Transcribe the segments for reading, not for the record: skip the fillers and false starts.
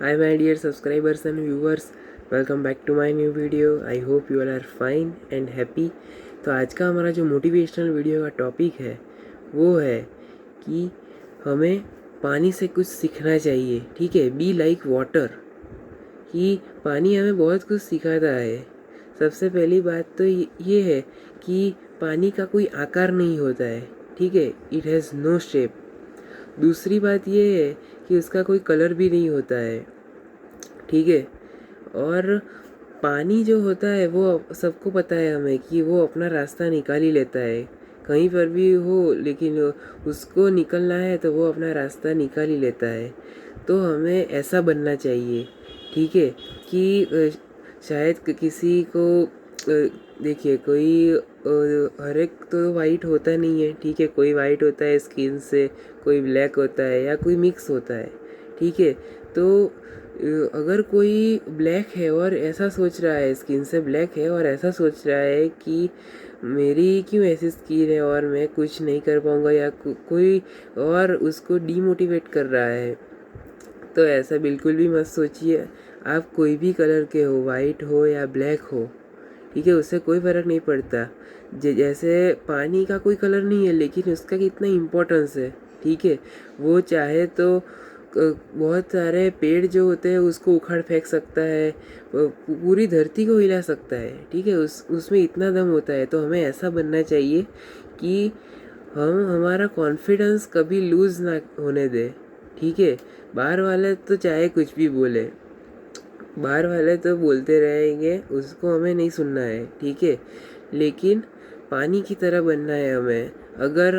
Hi my dear subscribers and viewers, welcome back to my new video. I hope you all are fine and happy. तो आज का हमारा जो motivational video का topic है वो है कि हमें पानी से कुछ सीखना चाहिए. ठीक है, बी लाइक वाटर. कि पानी हमें बहुत कुछ सिखाता है. सबसे पहली बात तो ये है कि पानी का कोई आकार नहीं होता है. ठीक है, इट हैज़ नो शेप. दूसरी बात ये है कि उसका कोई कलर भी नहीं होता है. ठीक है, और पानी जो होता है वो सबको पता है हमें कि वो अपना रास्ता निकाल ही लेता है कहीं पर भी हो, लेकिन उसको निकलना है तो वो अपना रास्ता निकाल ही लेता है. तो हमें ऐसा बनना चाहिए. ठीक है, कि शायद किसी को देखिए कोई हर एक तो वाइट होता नहीं है. ठीक है, कोई वाइट होता है स्किन से, कोई ब्लैक होता है या कोई मिक्स होता है. ठीक है, तो अगर कोई ब्लैक है और ऐसा सोच रहा है, स्किन से ब्लैक है और ऐसा सोच रहा है कि मेरी क्यों ऐसी स्किन है और मैं कुछ नहीं कर पाऊँगा, या कोई और उसको डीमोटिवेट कर रहा है, तो ऐसा बिल्कुल भी मत सोचिए. आप कोई भी कलर के हो, वाइट हो या ब्लैक हो, ठीक है, उससे कोई फ़र्क नहीं पड़ता. जैसे पानी का कोई कलर नहीं है लेकिन उसका कितना इम्पोर्टेंस है. ठीक है, वो चाहे तो बहुत सारे पेड़ जो होते हैं उसको उखाड़ फेंक सकता है, पूरी धरती को हिला सकता है. ठीक है, उसमें इतना दम होता है. तो हमें ऐसा बनना चाहिए कि हम हमारा कॉन्फिडेंस कभी लूज़ ना होने दें. ठीक है, बाहर वाले तो चाहे कुछ भी बोले, बाहर वाले तो बोलते रहेंगे, उसको हमें नहीं सुनना है. ठीक है, लेकिन पानी की तरह बनना है हमें. अगर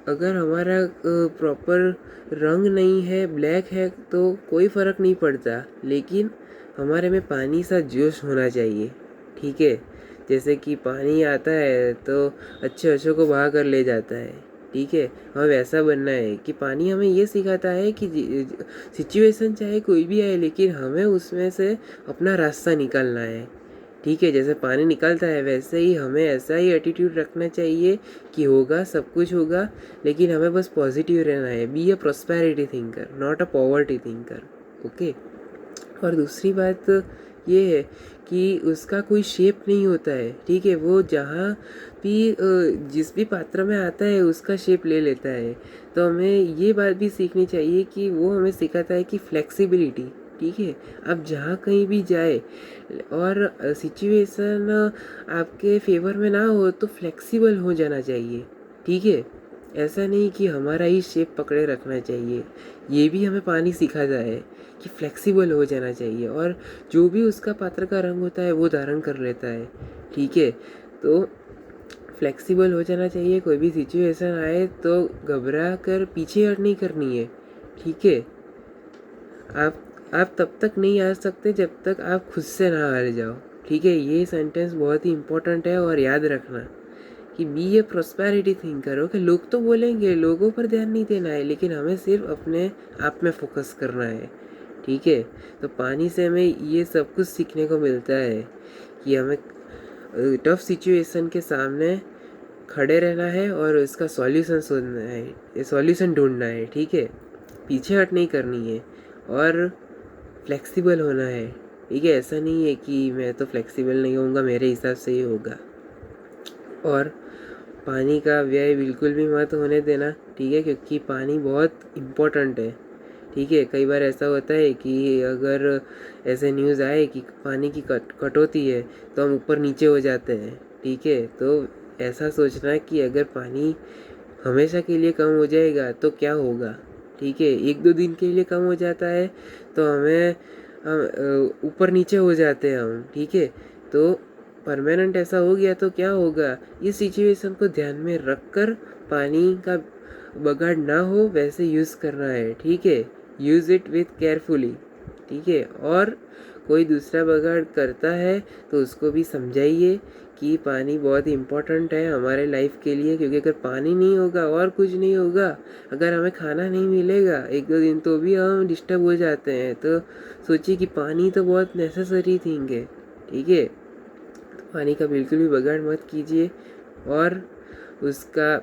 अगर हमारा प्रॉपर रंग नहीं है, ब्लैक है, तो कोई फ़र्क नहीं पड़ता, लेकिन हमारे में पानी सा जोश होना चाहिए. ठीक है, जैसे कि पानी आता है तो अच्छे अच्छों को बहा कर ले जाता है. ठीक है, हमें वैसा बनना है कि पानी हमें ये सिखाता है कि सिचुएशन चाहे कोई भी आए लेकिन हमें उसमें से अपना रास्ता निकालना है. ठीक है, जैसे पानी निकलता है वैसे ही हमें ऐसा ही एटीट्यूड रखना चाहिए कि होगा, सब कुछ होगा, लेकिन हमें बस पॉजिटिव रहना है. Be a prosperity thinker, not a poverty thinker. Okay. और दूसरी बात ये है कि उसका कोई शेप नहीं होता है. ठीक है, वो जहाँ भी जिस भी पात्र में आता है उसका शेप ले लेता है. तो हमें ये बात भी सीखनी चाहिए कि वो हमें सिखाता है कि फ्लेक्सिबिलिटी. ठीक है, आप जहाँ कहीं भी जाए और सिचुएशन आपके फेवर में ना हो तो फ्लेक्सिबल हो जाना चाहिए. ठीक है, ऐसा नहीं कि हमारा ही शेप पकड़े रखना चाहिए. ये भी हमें पानी सिखाता है कि फ्लेक्सिबल हो जाना चाहिए, और जो भी उसका पात्र का रंग होता है वो धारण कर लेता है. ठीक है, तो फ्लेक्सिबल हो जाना चाहिए. कोई भी सिचुएशन आए तो घबरा कर पीछे हट नहीं करनी है. ठीक है, आप तब तक नहीं आ सकते जब तक आप खुद से ना हार जाओ. ठीक है, ये सेंटेंस बहुत ही इम्पोर्टेंट है और याद रखना कि बी ए प्रॉस्पेरिटी थिंकर. ओके, लोग तो बोलेंगे, लोगों पर ध्यान नहीं देना है, लेकिन हमें सिर्फ अपने आप में फोकस करना है. ठीक है, तो पानी से हमें ये सब कुछ सीखने को मिलता है कि हमें टफ सिचुएशन के सामने खड़े रहना है और उसका सॉल्यूशन सोचना है, सॉल्यूशन ढूंढना है. ठीक है, पीछे हट नहीं करनी है और फ्लेक्सिबल होना है. ठीक है, ऐसा नहीं है कि मैं तो फ्लेक्सिबल नहीं होऊंगा, मेरे हिसाब से ही होगा. और पानी का व्यय बिल्कुल भी मत होने देना. ठीक है, क्योंकि पानी बहुत इम्पोर्टेंट है. ठीक है, कई बार ऐसा होता है कि अगर ऐसे न्यूज़ आए कि पानी की कटौती है तो हम ऊपर नीचे हो जाते हैं. ठीक है, तो ऐसा सोचना कि अगर पानी हमेशा के लिए कम हो जाएगा तो क्या होगा. ठीक है, एक दो दिन के लिए कम हो जाता है तो हमें ऊपर नीचे हो जाते हैं हम. ठीक है, तो परमानेंट ऐसा हो गया तो क्या होगा. इस सिचुएशन को ध्यान में रख कर पानी का बगाड़ ना हो वैसे यूज़ करना है. ठीक है, यूज़ इट विथ केयरफुली. ठीक है, और कोई दूसरा बगाड़ करता है तो उसको भी समझाइए कि पानी बहुत इम्पोर्टेंट है हमारे लाइफ के लिए, क्योंकि अगर पानी नहीं होगा और कुछ नहीं होगा, अगर हमें खाना नहीं मिलेगा एक दो दिन तो भी हम डिस्टर्ब हो जाते हैं. तो सोचिए कि पानी तो बहुत नेसेसरी थिंग है. ठीक है, तो पानी का बिल्कुल भी बगाड़ मत कीजिए और उसका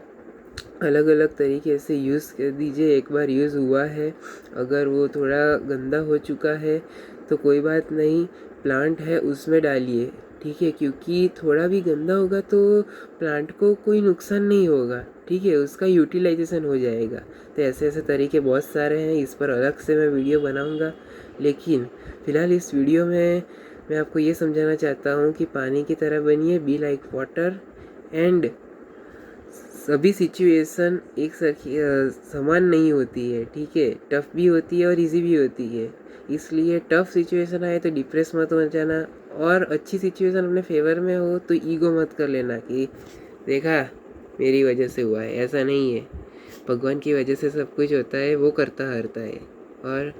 अलग अलग तरीके से यूज़ कर दीजिए। एक बार यूज़ हुआ है, अगर वो थोड़ा गंदा हो चुका है तो कोई बात नहीं, प्लांट है उसमें डालिए, ठीक है, क्योंकि थोड़ा भी गंदा होगा तो प्लांट को कोई नुकसान नहीं होगा, ठीक है, उसका यूटिलाइजेशन हो जाएगा। तो ऐसे ऐसे तरीके बहुत सारे हैं, इस पर अलग से मैं वीडियो बनाऊंगा। लेकिन फ़िलहाल इस वीडियो में मैं आपको ये समझाना चाहता हूँ कि पानी की तरह बनिए, बी लाइक वाटर, एंड सभी सिचुएशन एक समान नहीं होती है, ठीक है, टफ़ भी होती है और इजी भी होती है। इसलिए टफ़ सिचुएशन आए तो डिप्रेस मत हो जाना, और अच्छी सिचुएशन अपने फेवर में हो तो ईगो मत कर लेना कि देखा मेरी वजह से हुआ है। ऐसा नहीं है, भगवान की वजह से सब कुछ होता है, वो करता हरता है। और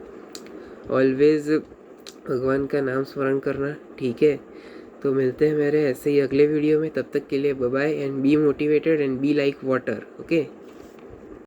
ऑलवेज भगवान का नाम स्मरण करना, ठीक है। तो मिलते हैं मेरे ऐसे ही अगले वीडियो में, तब तक के लिए bye bye, and be motivated and be like water, okay.